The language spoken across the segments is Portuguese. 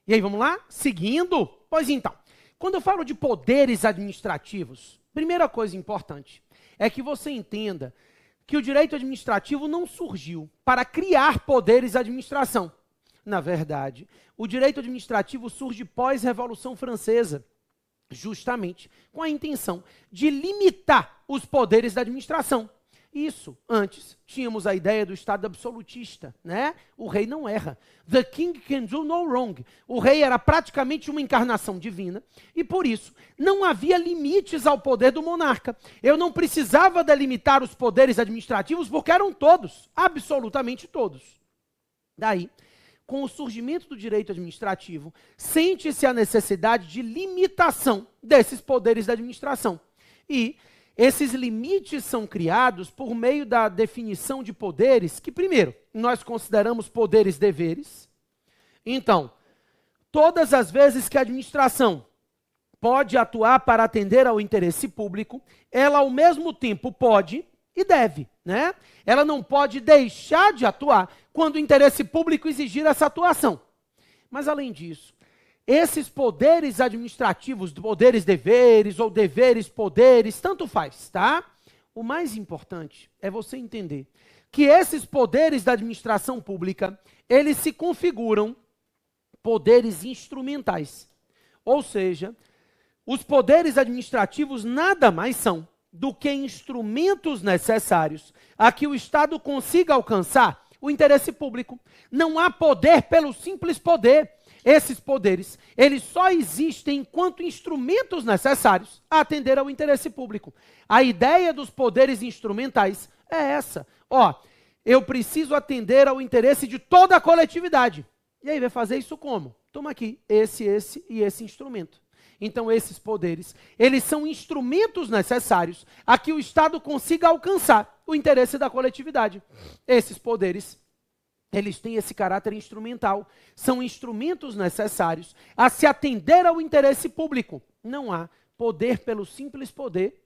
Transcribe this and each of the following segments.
E aí, vamos lá? Seguindo? Pois então, quando eu falo de poderes administrativos, primeira coisa importante é que você entenda que o direito administrativo não surgiu para criar poderes de administração. Na verdade, o direito administrativo surge pós-Revolução Francesa, justamente com a intenção de limitar os poderes da administração. Isso, antes, tínhamos a ideia do Estado absolutista, né? O rei não erra. The king can do no wrong. O rei era praticamente uma encarnação divina e, por isso, não havia limites ao poder do monarca. Eu não precisava delimitar os poderes administrativos porque eram todos, absolutamente todos. Daí, com o surgimento do direito administrativo, sente-se a necessidade de limitação desses poderes da administração. E esses limites são criados por meio da definição de poderes que, primeiro, nós consideramos poderes-deveres. Então, todas as vezes que a administração pode atuar para atender ao interesse público, ela ao mesmo tempo pode e deve, né? Ela não pode deixar de atuar quando o interesse público exigir essa atuação. Mas, além disso, esses poderes administrativos, poderes-deveres ou deveres-poderes, tanto faz, tá? O mais importante é você entender que esses poderes da administração pública, eles se configuram poderes instrumentais. Ou seja, os poderes administrativos nada mais são do que instrumentos necessários a que o Estado consiga alcançar o interesse público. Não há poder pelo simples poder. Esses poderes, eles só existem enquanto instrumentos necessários a atender ao interesse público. A ideia dos poderes instrumentais é essa. Eu preciso atender ao interesse de toda a coletividade. E aí vai fazer isso como? Toma aqui, esse e esse instrumento. Então, esses poderes, eles são instrumentos necessários a que o Estado consiga alcançar o interesse da coletividade. Esses poderes, eles têm esse caráter instrumental. São instrumentos necessários a se atender ao interesse público. Não há poder pelo simples poder.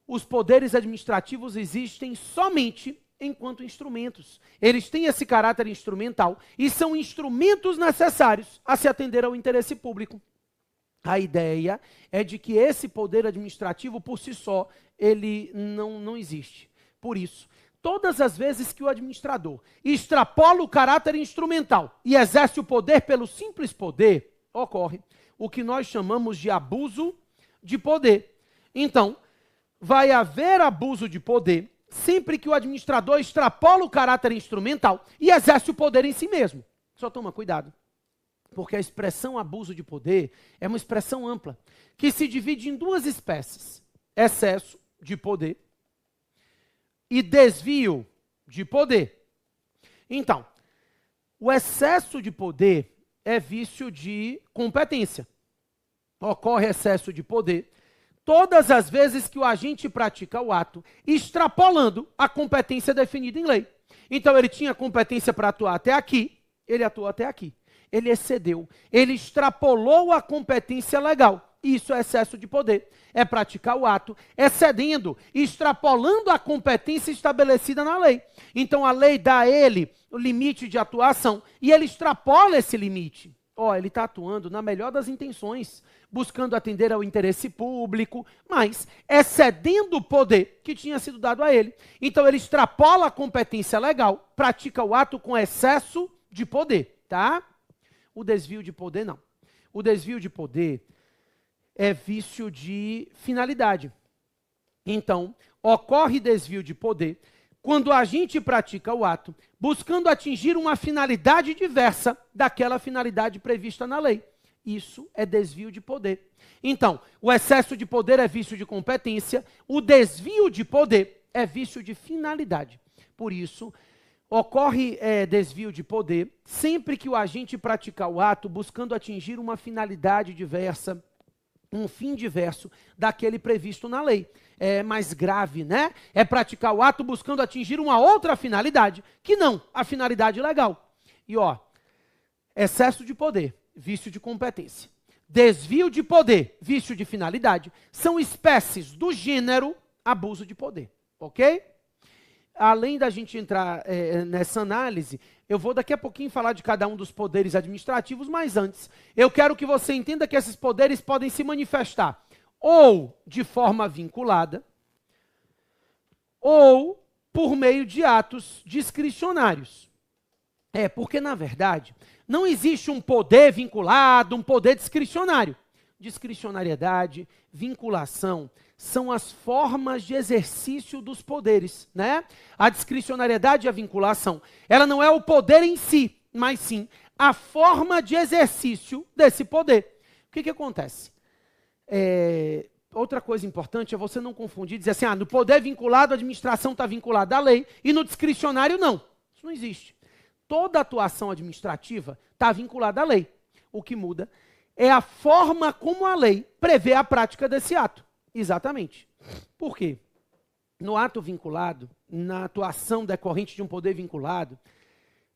Os poderes administrativos existem somente enquanto instrumentos. Eles têm esse caráter instrumental e são instrumentos necessários a se atender ao interesse público. A ideia é de que esse poder administrativo, por si só, ele não existe. Por isso, todas as vezes que o administrador extrapola o caráter instrumental e exerce o poder pelo simples poder, ocorre o que nós chamamos de abuso de poder. Então, vai haver abuso de poder sempre que o administrador extrapola o caráter instrumental e exerce o poder em si mesmo. Só toma cuidado, porque a expressão abuso de poder é uma expressão ampla, que se divide em duas espécies: excesso de poder e desvio de poder. Então, o excesso de poder é vício de competência. Ocorre excesso de poder todas as vezes que o agente pratica o ato extrapolando a competência definida em lei. Então, ele tinha competência para atuar até aqui, ele atuou até aqui. Ele excedeu, ele extrapolou a competência legal. Isso é excesso de poder. É praticar o ato excedendo, extrapolando a competência estabelecida na lei. Então, a lei dá a ele o limite de atuação e ele extrapola esse limite. Ele está atuando na melhor das intenções, buscando atender ao interesse público, mas excedendo o poder que tinha sido dado a ele. Então, ele extrapola a competência legal, pratica o ato com excesso de poder, tá? O desvio de poder, não. O desvio de poder é vício de finalidade. Então, ocorre desvio de poder quando a gente pratica o ato buscando atingir uma finalidade diversa daquela finalidade prevista na lei. Isso é desvio de poder. Então, o excesso de poder é vício de competência, o desvio de poder é vício de finalidade. Por isso, ocorre desvio de poder sempre que o agente praticar o ato buscando atingir uma finalidade diversa, um fim diverso daquele previsto na lei. É mais grave, né? É praticar o ato buscando atingir uma outra finalidade, que não a finalidade legal. E excesso de poder, vício de competência. Desvio de poder, vício de finalidade, são espécies do gênero abuso de poder, ok? Além da gente entrar nessa análise, Eu vou daqui a pouquinho falar de cada um dos poderes administrativos, mas antes, eu quero que você entenda que esses poderes podem se manifestar ou de forma vinculada, ou por meio de atos discricionários. Porque, na verdade, não existe um poder vinculado, um poder discricionário. Discricionariedade, vinculação, são as formas de exercício dos poderes, né? A discricionariedade e a vinculação, ela não é o poder em si, mas sim a forma de exercício desse poder. O que acontece? Outra coisa importante é você não confundir, dizer assim, no poder vinculado, a administração está vinculada à lei, e no discricionário não. Isso não existe. Toda atuação administrativa está vinculada à lei. O que muda é a forma como a lei prevê a prática desse ato. Exatamente. Por quê? No ato vinculado, na atuação decorrente de um poder vinculado,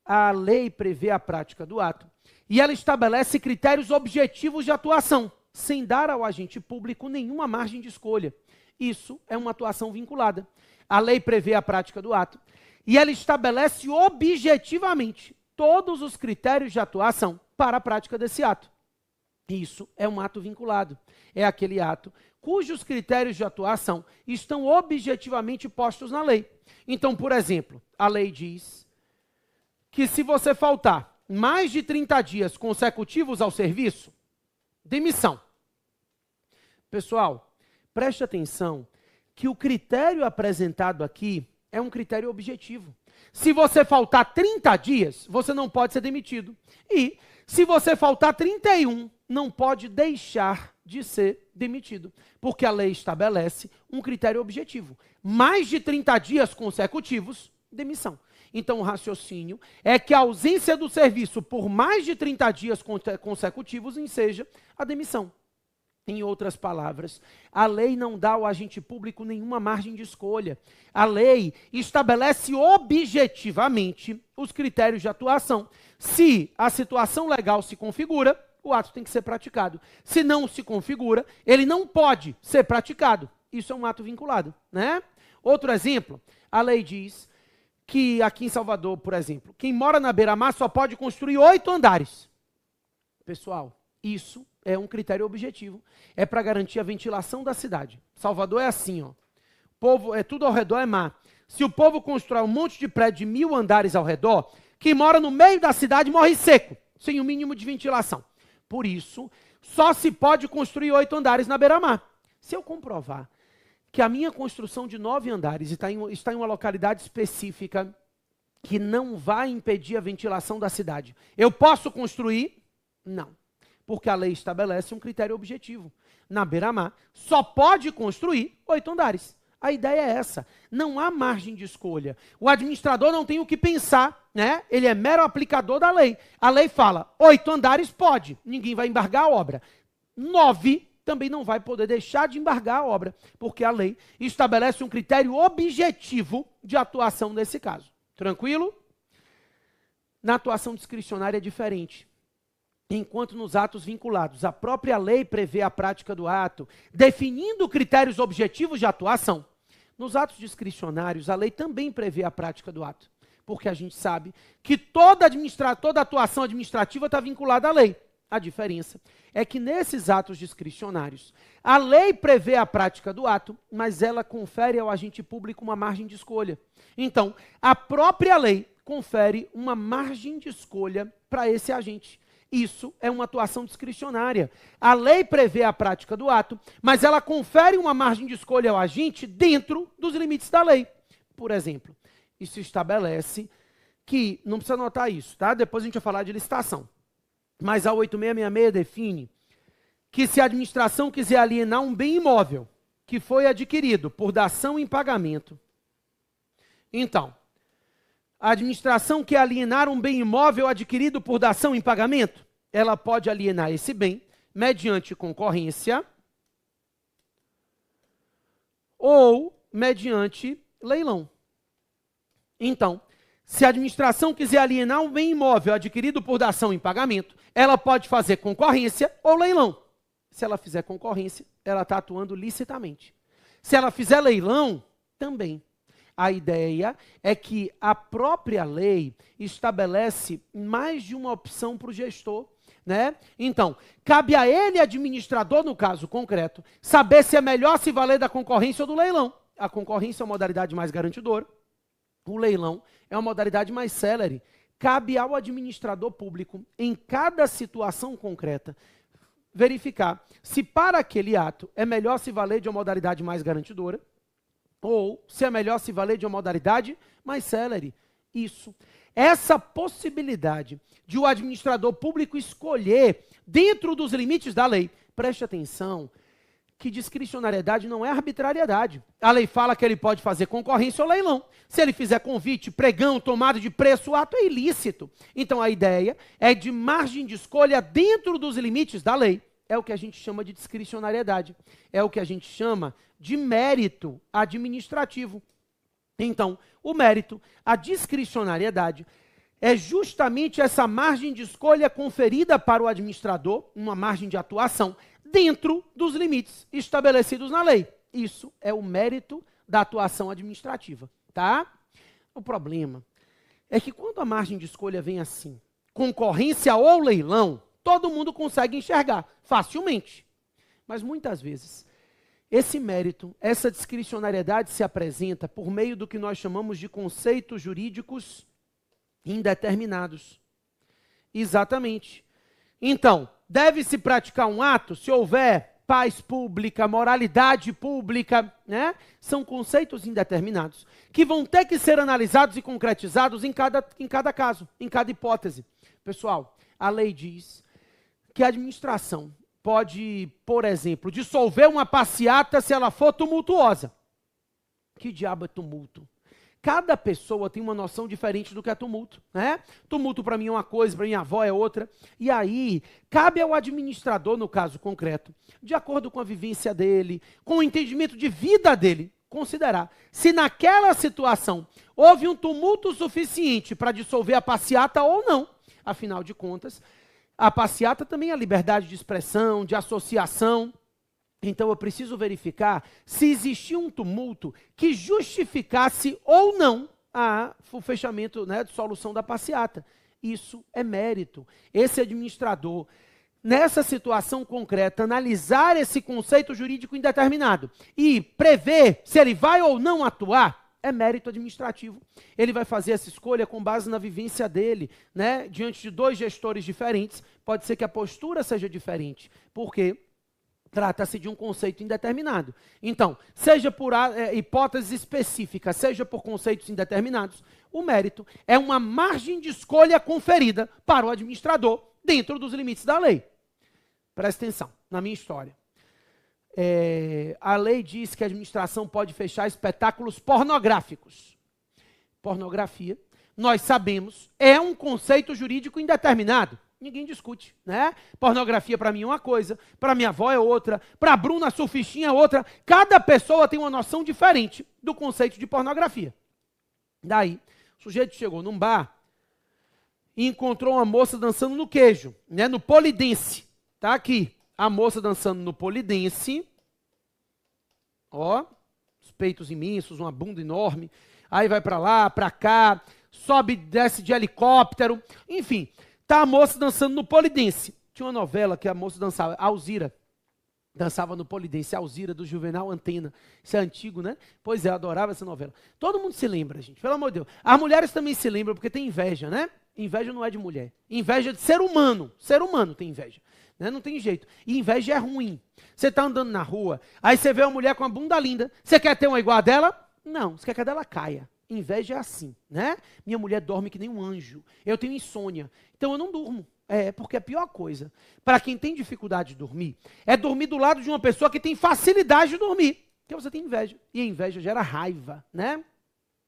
a lei prevê a prática do ato e ela estabelece critérios objetivos de atuação, sem dar ao agente público nenhuma margem de escolha. Isso é uma atuação vinculada. A lei prevê a prática do ato e ela estabelece objetivamente todos os critérios de atuação para a prática desse ato. Isso é um ato vinculado. É aquele ato cujos critérios de atuação estão objetivamente postos na lei. Então, por exemplo, a lei diz que se você faltar mais de 30 dias consecutivos ao serviço, demissão. Pessoal, preste atenção que o critério apresentado aqui é um critério objetivo. Se você faltar 30 dias, você não pode ser demitido. E se você faltar 31, não pode deixar de ser demitido, porque a lei estabelece um critério objetivo. Mais de 30 dias consecutivos, demissão. Então, o raciocínio é que a ausência do serviço por mais de 30 dias consecutivos enseja a demissão. Em outras palavras, a lei não dá ao agente público nenhuma margem de escolha. A lei estabelece objetivamente os critérios de atuação. Se a situação legal se configura, o ato tem que ser praticado. Se não se configura, ele não pode ser praticado. Isso é um ato vinculado, né? Outro exemplo, a lei diz que aqui em Salvador, por exemplo, quem mora na beira-mar só pode construir 8 andares. Pessoal, isso é um critério objetivo. É para garantir a ventilação da cidade. Salvador é assim, ó. Tudo ao redor é mar. Se o povo constrói um monte de prédio de 1000 andares ao redor, quem mora no meio da cidade morre seco, sem o mínimo de ventilação. Por isso, só se pode construir 8 andares na beira-mar. Se eu comprovar que a minha construção de 9 andares está em uma localidade específica que não vai impedir a ventilação da cidade, eu posso construir? Não. Porque a lei estabelece um critério objetivo. Na beira-mar, só pode construir 8 andares. A ideia é essa. Não há margem de escolha. O administrador não tem o que pensar, né? Ele é mero aplicador da lei. A lei fala, 8 andares pode, ninguém vai embargar a obra. 9 também não vai poder deixar de embargar a obra, porque a lei estabelece um critério objetivo de atuação nesse caso. Tranquilo? Na atuação discricionária é diferente. Enquanto nos atos vinculados, a própria lei prevê a prática do ato, definindo critérios objetivos de atuação. Nos atos discricionários, a lei também prevê a prática do ato, porque a gente sabe que toda atuação administrativa está vinculada à lei. A diferença é que nesses atos discricionários, a lei prevê a prática do ato, mas ela confere ao agente público uma margem de escolha. Então, a própria lei confere uma margem de escolha para esse agente. Isso é uma atuação discricionária. A lei prevê a prática do ato, mas ela confere uma margem de escolha ao agente dentro dos limites da lei. Por exemplo, isso estabelece que, não precisa anotar isso, tá? Depois a gente vai falar de licitação. Mas a 8666 define que se a administração quiser alienar um bem imóvel que foi adquirido por dação em pagamento, então, a administração quer alienar um bem imóvel adquirido por dação em pagamento, ela pode alienar esse bem mediante concorrência ou mediante leilão. Então, se a administração quiser alienar um bem imóvel adquirido por dação em pagamento, ela pode fazer concorrência ou leilão. Se ela fizer concorrência, ela está atuando licitamente. Se ela fizer leilão, também. A ideia é que a própria lei estabelece mais de uma opção para o gestor, né? Então, cabe a ele, administrador, no caso concreto, saber se é melhor se valer da concorrência ou do leilão. A concorrência é uma modalidade mais garantidora, o leilão é uma modalidade mais célere. Cabe ao administrador público, em cada situação concreta, verificar se para aquele ato é melhor se valer de uma modalidade mais garantidora, ou se é melhor se valer de uma modalidade mais célere. Isso. Essa possibilidade de o administrador público escolher dentro dos limites da lei. Preste atenção que discricionariedade não é arbitrariedade. A lei fala que ele pode fazer concorrência ou leilão. Se ele fizer convite, pregão, tomada de preço, o ato é ilícito. Então a ideia é de margem de escolha dentro dos limites da lei. É o que a gente chama de discricionariedade. É o que a gente chama de mérito administrativo. Então, o mérito, a discricionariedade, é justamente essa margem de escolha conferida para o administrador, uma margem de atuação, dentro dos limites estabelecidos na lei. Isso é o mérito da atuação administrativa, tá? O problema é que quando a margem de escolha vem assim, concorrência ou leilão, todo mundo consegue enxergar facilmente. Mas muitas vezes, esse mérito, essa discricionariedade se apresenta por meio do que nós chamamos de conceitos jurídicos indeterminados. Exatamente. Então, deve-se praticar um ato se houver paz pública, moralidade pública, né? São conceitos indeterminados que vão ter que ser analisados e concretizados em cada caso, em cada hipótese. Pessoal, a lei diz que a administração pode, por exemplo, dissolver uma passeata se ela for tumultuosa. Que diabo é tumulto? Cada pessoa tem uma noção diferente do que é tumulto, né? Tumulto para mim é uma coisa, para minha avó é outra. E aí, cabe ao administrador, no caso concreto, de acordo com a vivência dele, com o entendimento de vida dele, considerar se naquela situação houve um tumulto suficiente para dissolver a passeata ou não. Afinal de contas, a passeata também é liberdade de expressão, de associação. Então eu preciso verificar se existia um tumulto que justificasse ou não o fechamento, né, de solução da passeata. Isso é mérito. Esse administrador, nessa situação concreta, analisar esse conceito jurídico indeterminado e prever se ele vai ou não atuar, é mérito administrativo. Ele vai fazer essa escolha com base na vivência dele, né? Diante de dois gestores diferentes, pode ser que a postura seja diferente, porque trata-se de um conceito indeterminado. Então, seja por hipóteses específicas, seja por conceitos indeterminados, o mérito é uma margem de escolha conferida para o administrador dentro dos limites da lei. Presta atenção, na minha história. A lei diz que a administração pode fechar espetáculos pornográficos. Pornografia, nós sabemos, é um conceito jurídico indeterminado. Ninguém discute, né? Pornografia para mim é uma coisa, para minha avó é outra, para a Bruna surfistinha é outra. Cada pessoa tem uma noção diferente do conceito de pornografia. Daí, o sujeito chegou num bar e encontrou uma moça dançando no queijo, né? No polidense. Tá aqui. A moça dançando no polidense, ó, os peitos imensos, uma bunda enorme, aí vai para lá, para cá, sobe, desce de helicóptero, enfim, tá a moça dançando no polidense. Tinha uma novela que a moça dançava, Alzira, dançava no polidense, Alzira, do Juvenal Antena. Isso é antigo, né? Pois é, eu adorava essa novela. Todo mundo se lembra, gente, pelo amor de Deus. As mulheres também se lembram, porque tem inveja, né? Inveja não é de mulher, inveja é de ser humano tem inveja. Né? Não tem jeito. E inveja é ruim. Você está andando na rua, aí você vê uma mulher com uma bunda linda. Você quer ter uma igual a dela? Não, você quer que a dela caia. Inveja é assim, né? Minha mulher dorme que nem um anjo. Eu tenho insônia, então eu não durmo. Porque é a pior coisa. Para quem tem dificuldade de dormir, é dormir do lado de uma pessoa que tem facilidade de dormir. Porque você tem inveja. E a inveja gera raiva, né?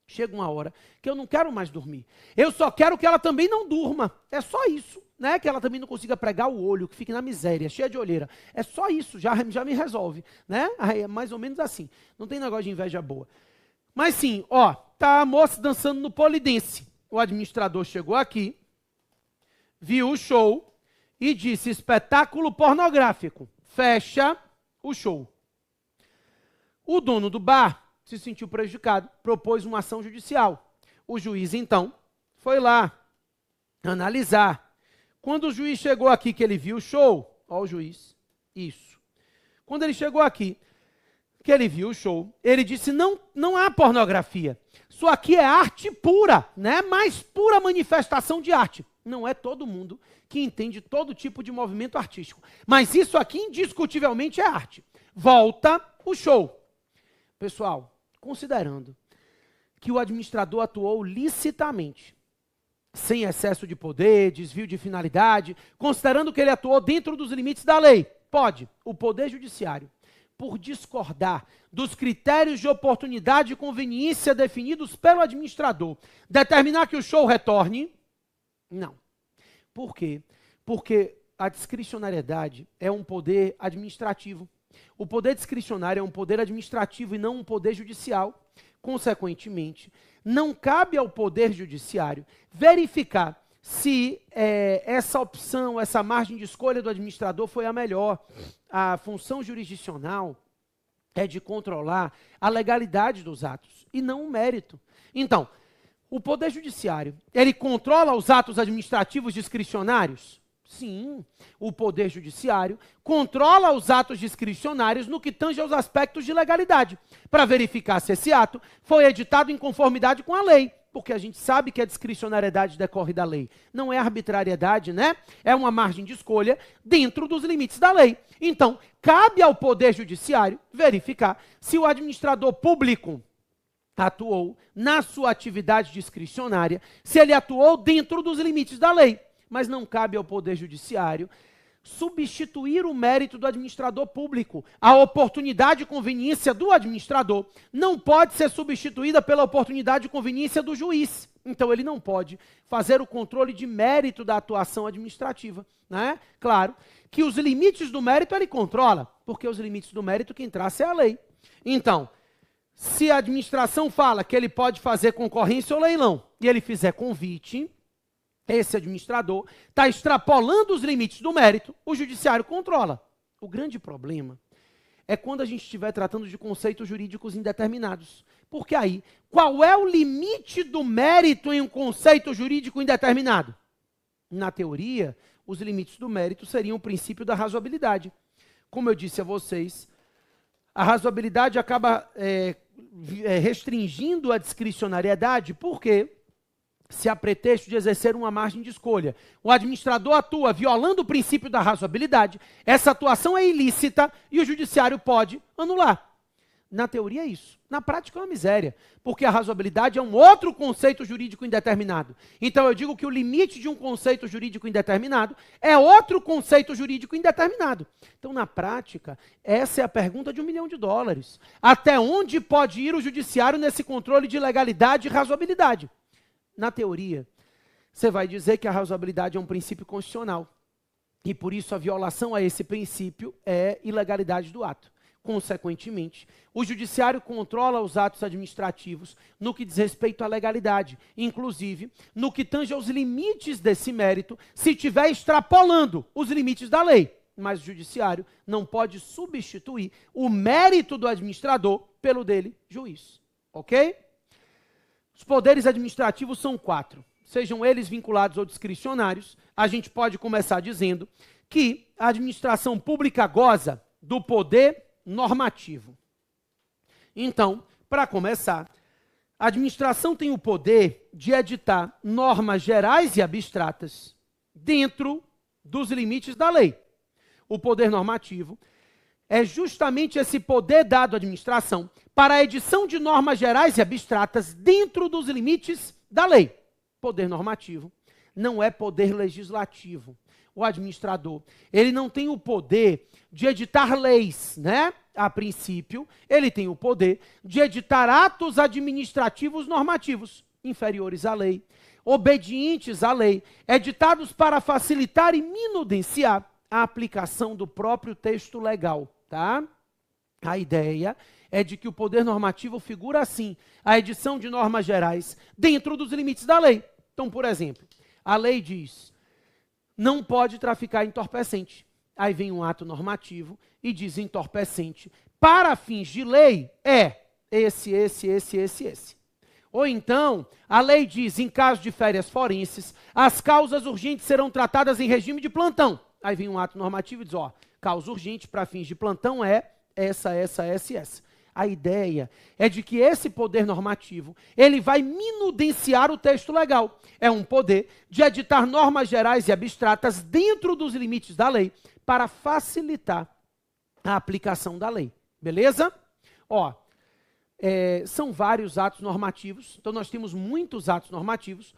Chega uma hora que eu não quero mais dormir. Eu só quero que ela também não durma. É só isso. Né, que ela também não consiga pregar o olho, que fique na miséria, cheia de olheira. É só isso, já me resolve. Né? É mais ou menos assim. Não tem negócio de inveja boa. Mas sim, ó, tá a moça dançando no polidense. O administrador chegou aqui, viu o show e disse: espetáculo pornográfico. Fecha o show. O dono do bar se sentiu prejudicado, propôs uma ação judicial. O juiz, então, foi lá analisar. Quando o juiz chegou aqui, que ele viu o show, ó o juiz, isso. Quando ele chegou aqui, que ele viu o show, ele disse, não há pornografia. Isso aqui é arte pura, né? Mais pura manifestação de arte. Não é todo mundo que entende todo tipo de movimento artístico. Mas isso aqui, indiscutivelmente, é arte. Volta o show. Pessoal, considerando que o administrador atuou licitamente, sem excesso de poder, desvio de finalidade, considerando que ele atuou dentro dos limites da lei, pode o Poder Judiciário, por discordar dos critérios de oportunidade e conveniência definidos pelo administrador, determinar que o show retorne? Não. Por quê? Porque a discricionariedade é um poder administrativo. O poder discricionário é um poder administrativo e não um poder judicial. Consequentemente, não cabe ao Poder Judiciário verificar se essa opção, essa margem de escolha do administrador foi a melhor. A função jurisdicional é de controlar a legalidade dos atos e não o mérito. Então, o Poder Judiciário, ele controla os atos administrativos discricionários? Sim, o Poder Judiciário controla os atos discricionários no que tange aos aspectos de legalidade, para verificar se esse ato foi editado em conformidade com a lei, porque a gente sabe que a discricionariedade decorre da lei. Não é arbitrariedade, né? É uma margem de escolha dentro dos limites da lei. Então, cabe ao Poder Judiciário verificar se o administrador público atuou na sua atividade discricionária, se ele atuou dentro dos limites da lei. Mas não cabe ao Poder Judiciário substituir o mérito do administrador público. A oportunidade e conveniência do administrador não pode ser substituída pela oportunidade e conveniência do juiz. Então, ele não pode fazer o controle de mérito da atuação administrativa, né? Claro que os limites do mérito ele controla, porque os limites do mérito quem traça é a lei. Então, se a administração fala que ele pode fazer concorrência ou leilão, e ele fizer convite, esse administrador está extrapolando os limites do mérito, o judiciário controla. O grande problema é quando a gente estiver tratando de conceitos jurídicos indeterminados. Porque aí, qual é o limite do mérito em um conceito jurídico indeterminado? Na teoria, os limites do mérito seriam o princípio da razoabilidade. Como eu disse a vocês, a razoabilidade acaba restringindo a discricionariedade, porque se há pretexto de exercer uma margem de escolha, o administrador atua violando o princípio da razoabilidade, essa atuação é ilícita e o judiciário pode anular. Na teoria é isso. Na prática é uma miséria, porque a razoabilidade é um outro conceito jurídico indeterminado. Então eu digo que o limite de um conceito jurídico indeterminado é outro conceito jurídico indeterminado. Então, na prática, essa é a pergunta de $1 milhão. Até onde pode ir o judiciário nesse controle de legalidade e razoabilidade? Na teoria, você vai dizer que a razoabilidade é um princípio constitucional. E por isso a violação a esse princípio é ilegalidade do ato. Consequentemente, o judiciário controla os atos administrativos no que diz respeito à legalidade, inclusive no que tange aos limites desse mérito, se estiver extrapolando os limites da lei. Mas o judiciário não pode substituir o mérito do administrador pelo dele, juiz. Ok? Os poderes administrativos são 4, sejam eles vinculados ou discricionários. A gente pode começar dizendo que a administração pública goza do poder normativo. Então, para começar, a administração tem o poder de editar normas gerais e abstratas dentro dos limites da lei. O poder normativo é justamente esse poder dado à administração para a edição de normas gerais e abstratas dentro dos limites da lei. Poder normativo não é poder legislativo. O administrador, ele não tem o poder de editar leis, né? A princípio, ele tem o poder de editar atos administrativos normativos, inferiores à lei, obedientes à lei, editados para facilitar e minudenciar a aplicação do próprio texto legal, tá? A ideia é de que o poder normativo figura assim, a edição de normas gerais dentro dos limites da lei. Então, por exemplo, a lei diz, não pode traficar entorpecente. Aí vem um ato normativo e diz entorpecente. Para fins de lei, é esse. Ou então, a lei diz, em caso de férias forenses, as causas urgentes serão tratadas em regime de plantão. Aí vem um ato normativo e diz, ó, causa urgente para fins de plantão é essa. A ideia é de que esse poder normativo, ele vai minudenciar o texto legal. É um poder de editar normas gerais e abstratas dentro dos limites da lei para facilitar a aplicação da lei. Beleza? Ó, são vários atos normativos, então nós temos muitos atos normativos.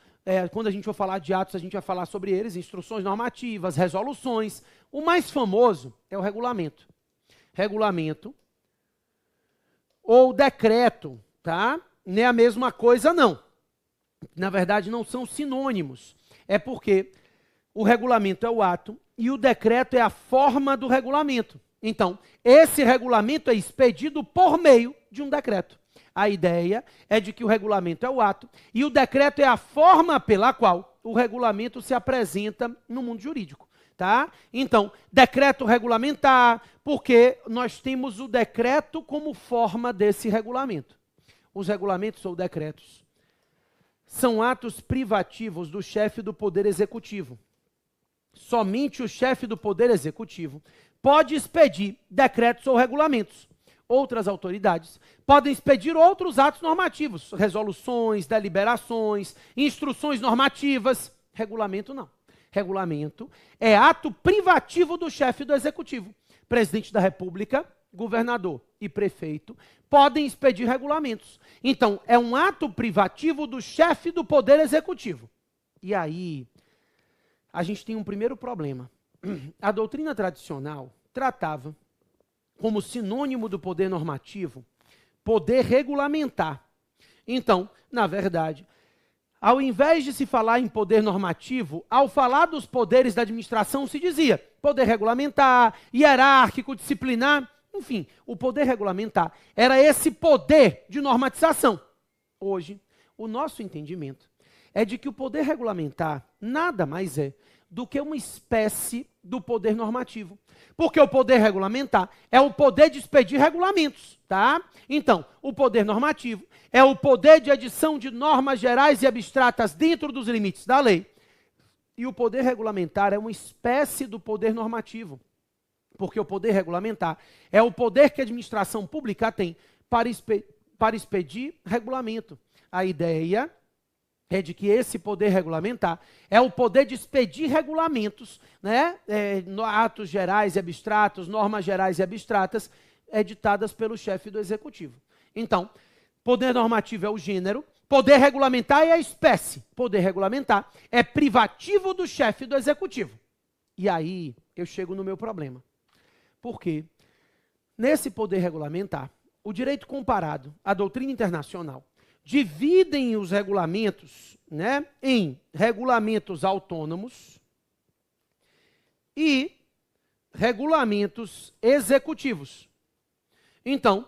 Quando a gente for falar de atos, a gente vai falar sobre eles, instruções normativas, resoluções. O mais famoso é o regulamento. Regulamento ou decreto, tá? Não é a mesma coisa, não. Na verdade, não são sinônimos. É porque o regulamento é o ato e o decreto é a forma do regulamento. Então, esse regulamento é expedido por meio de um decreto. A ideia é de que o regulamento é o ato e o decreto é a forma pela qual o regulamento se apresenta no mundo jurídico. Tá? Então, decreto regulamentar, porque nós temos o decreto como forma desse regulamento. Os regulamentos ou decretos são atos privativos do chefe do Poder Executivo. Somente o chefe do Poder Executivo pode expedir decretos ou regulamentos. Outras autoridades podem expedir outros atos normativos, resoluções, deliberações, instruções normativas. Regulamento não. Regulamento é ato privativo do chefe do Executivo. Presidente da República, governador e prefeito podem expedir regulamentos. Então, é um ato privativo do chefe do Poder Executivo. E aí, a gente tem um primeiro problema. A doutrina tradicional tratava como sinônimo do poder normativo, poder regulamentar. Então, na verdade, ao invés de se falar em poder normativo, ao falar dos poderes da administração se dizia poder regulamentar, hierárquico, disciplinar, enfim, o poder regulamentar era esse poder de normatização. Hoje, o nosso entendimento é de que o poder regulamentar nada mais é do que uma espécie do poder normativo. Porque o poder regulamentar é o poder de expedir regulamentos, tá? Então, o poder normativo é o poder de edição de normas gerais e abstratas dentro dos limites da lei. E o poder regulamentar é uma espécie do poder normativo. Porque o poder regulamentar é o poder que a administração pública tem para expedir regulamento. A ideia é de que esse poder regulamentar é o poder de expedir regulamentos, né? Atos gerais e abstratos, normas gerais e abstratas, editadas pelo chefe do Executivo. Então, poder normativo é o gênero, poder regulamentar é a espécie. Poder regulamentar é privativo do chefe do Executivo. E aí eu chego no meu problema. Porque nesse poder regulamentar, o direito comparado, a doutrina internacional, dividem os regulamentos, né, em regulamentos autônomos e regulamentos executivos. Então,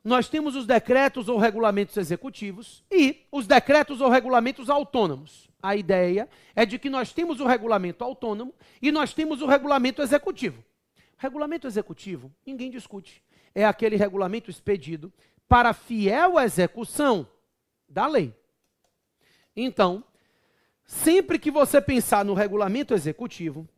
nós temos os decretos ou regulamentos executivos e os decretos ou regulamentos autônomos. A ideia é de que nós temos o regulamento autônomo e nós temos o regulamento executivo. Regulamento executivo, ninguém discute. É aquele regulamento expedido para fiel execução da lei. Então, sempre que você pensar no regulamento executivo,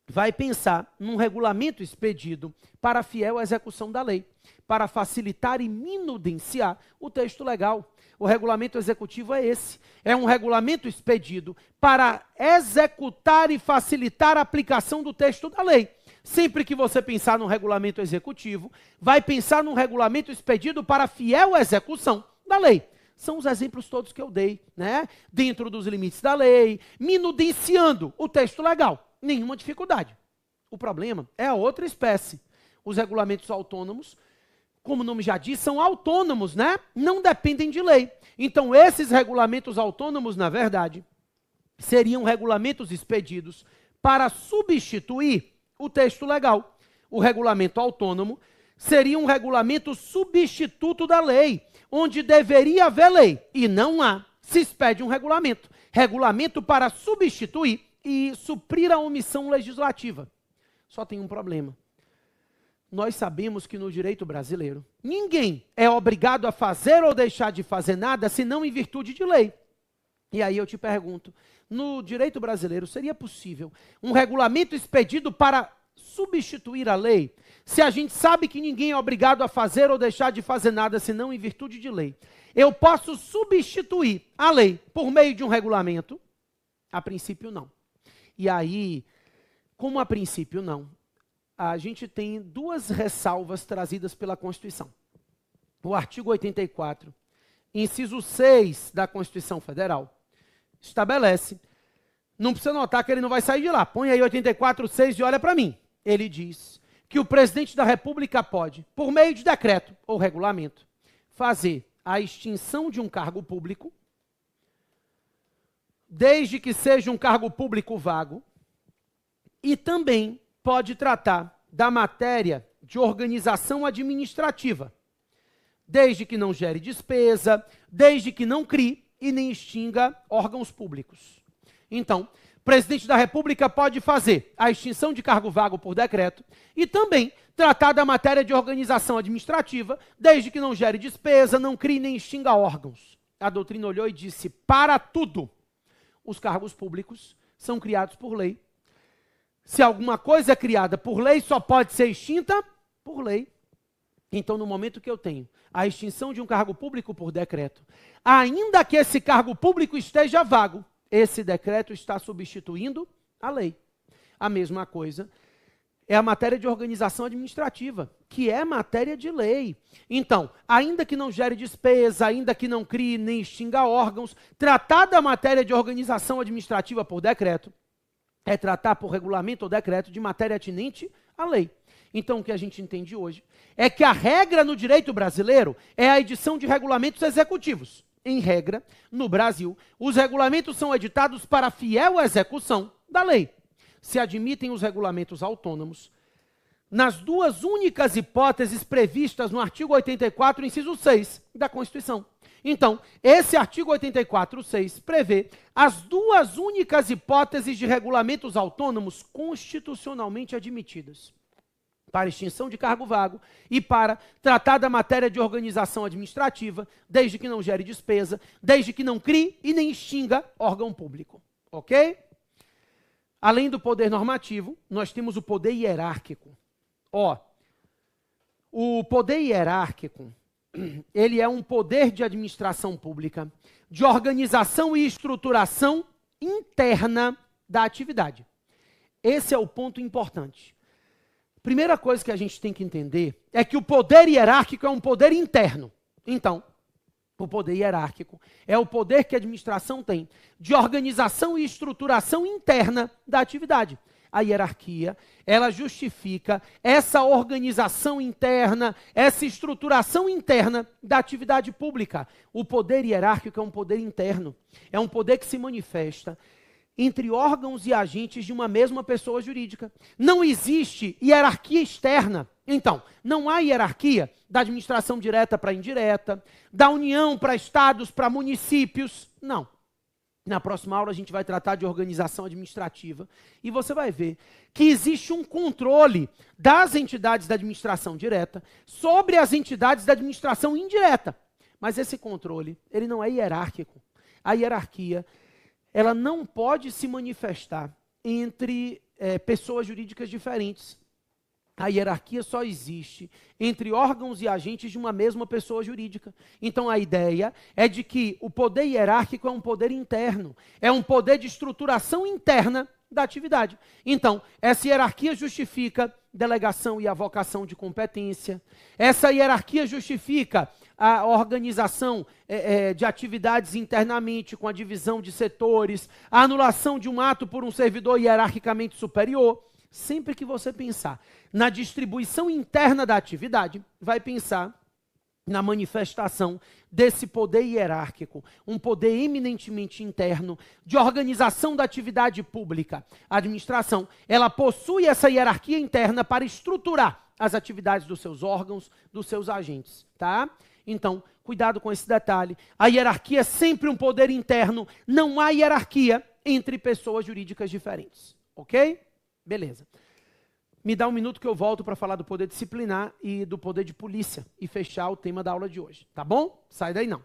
vai pensar num regulamento expedido para fiel execução da lei, para facilitar e minudenciar o texto legal. O regulamento executivo é esse. É um regulamento expedido para executar e facilitar a aplicação do texto da lei. Sempre que você pensar no regulamento executivo, vai pensar num regulamento expedido para fiel execução da lei. São os exemplos todos que eu dei, né? Dentro dos limites da lei, minudenciando o texto legal. Nenhuma dificuldade. O problema é a outra espécie. Os regulamentos autônomos, como o nome já diz, são autônomos, né? Não dependem de lei. Então, esses regulamentos autônomos, na verdade, seriam regulamentos expedidos para substituir o texto legal. O regulamento autônomo seria um regulamento substituto da lei, onde deveria haver lei, e não há, se expede um regulamento. Regulamento para substituir e suprir a omissão legislativa. Só tem um problema. nós sabemos que no direito brasileiro, ninguém é obrigado a fazer ou deixar de fazer nada, senão em virtude de lei. E aí eu te pergunto, no direito brasileiro seria possível um regulamento expedido para substituir a lei? Se a gente sabe que ninguém é obrigado a fazer ou deixar de fazer nada, senão em virtude de lei, eu posso substituir a lei por meio de um regulamento? A princípio, não. E aí, como a princípio não, a gente tem duas ressalvas trazidas pela Constituição. O artigo 84, inciso 6 da Constituição Federal, estabelece, não precisa notar que ele não vai sair de lá, põe aí 84.6 e olha para mim. Ele diz que o presidente da República pode, por meio de decreto ou regulamento, fazer a extinção de um cargo público, desde que seja um cargo público vago, e também pode tratar da matéria de organização administrativa, desde que não gere despesa, desde que não crie e nem extinga órgãos públicos. Então, o presidente da República pode fazer a extinção de cargo vago por decreto e também tratar da matéria de organização administrativa, desde que não gere despesa, não crie nem extinga órgãos. A doutrina olhou e disse, para tudo, os cargos públicos são criados por lei. Se alguma coisa é criada por lei, só pode ser extinta por lei. Então, no momento que eu tenho a extinção de um cargo público por decreto, ainda que esse cargo público esteja vago, esse decreto está substituindo a lei. A mesma coisa é a matéria de organização administrativa, que é matéria de lei. Então, ainda que não gere despesa, ainda que não crie nem extinga órgãos, tratar da matéria de organização administrativa por decreto é tratar por regulamento ou decreto de matéria atinente à lei. Então, o que a gente entende hoje é que a regra no direito brasileiro é a edição de regulamentos executivos. Em regra, no Brasil, os regulamentos são editados para fiel execução da lei. Se admitem os regulamentos autônomos nas duas únicas hipóteses previstas no artigo 84, inciso 6 da Constituição. Então, esse artigo 84.6 prevê as duas únicas hipóteses de regulamentos autônomos constitucionalmente admitidas: para extinção de cargo vago e para tratar da matéria de organização administrativa, desde que não gere despesa, desde que não crie e nem extinga órgão público. Ok? Além do poder normativo, nós temos o poder hierárquico. O poder hierárquico, ele é um poder de administração pública, de organização e estruturação interna da atividade. Esse é o ponto importante. Primeira coisa que a gente tem que entender é que o poder hierárquico é um poder interno. Então, o poder hierárquico é o poder que a administração tem de organização e estruturação interna da atividade. A hierarquia, ela justifica essa organização interna, essa estruturação interna da atividade pública. O poder hierárquico é um poder interno, é um poder que se manifesta entre órgãos e agentes de uma mesma pessoa jurídica. Não existe hierarquia externa. Então, não há hierarquia da administração direta para indireta, da União para estados, para municípios. Não. Na próxima aula a gente vai tratar de organização administrativa e você vai ver que existe um controle das entidades da administração direta sobre as entidades da administração indireta. Mas esse controle, ele não é hierárquico. A hierarquia, ela não pode se manifestar entre pessoas jurídicas diferentes. A hierarquia só existe entre órgãos e agentes de uma mesma pessoa jurídica. Então a ideia é de que o poder hierárquico é um poder interno, é um poder de estruturação interna da atividade. Então, essa hierarquia justifica delegação e avocação de competência, essa hierarquia justifica a organização de atividades internamente com a divisão de setores, a anulação de um ato por um servidor hierarquicamente superior. Sempre que você pensar na distribuição interna da atividade, vai pensar na manifestação desse poder hierárquico, um poder eminentemente interno de organização da atividade pública. A administração, ela possui essa hierarquia interna para estruturar as atividades dos seus órgãos, dos seus agentes, tá? Então, cuidado com esse detalhe. A hierarquia é sempre um poder interno, não há hierarquia entre pessoas jurídicas diferentes, ok? Beleza. Me dá um minuto que eu volto para falar do poder disciplinar e do poder de polícia e fechar o tema da aula de hoje, tá bom? Sai daí não.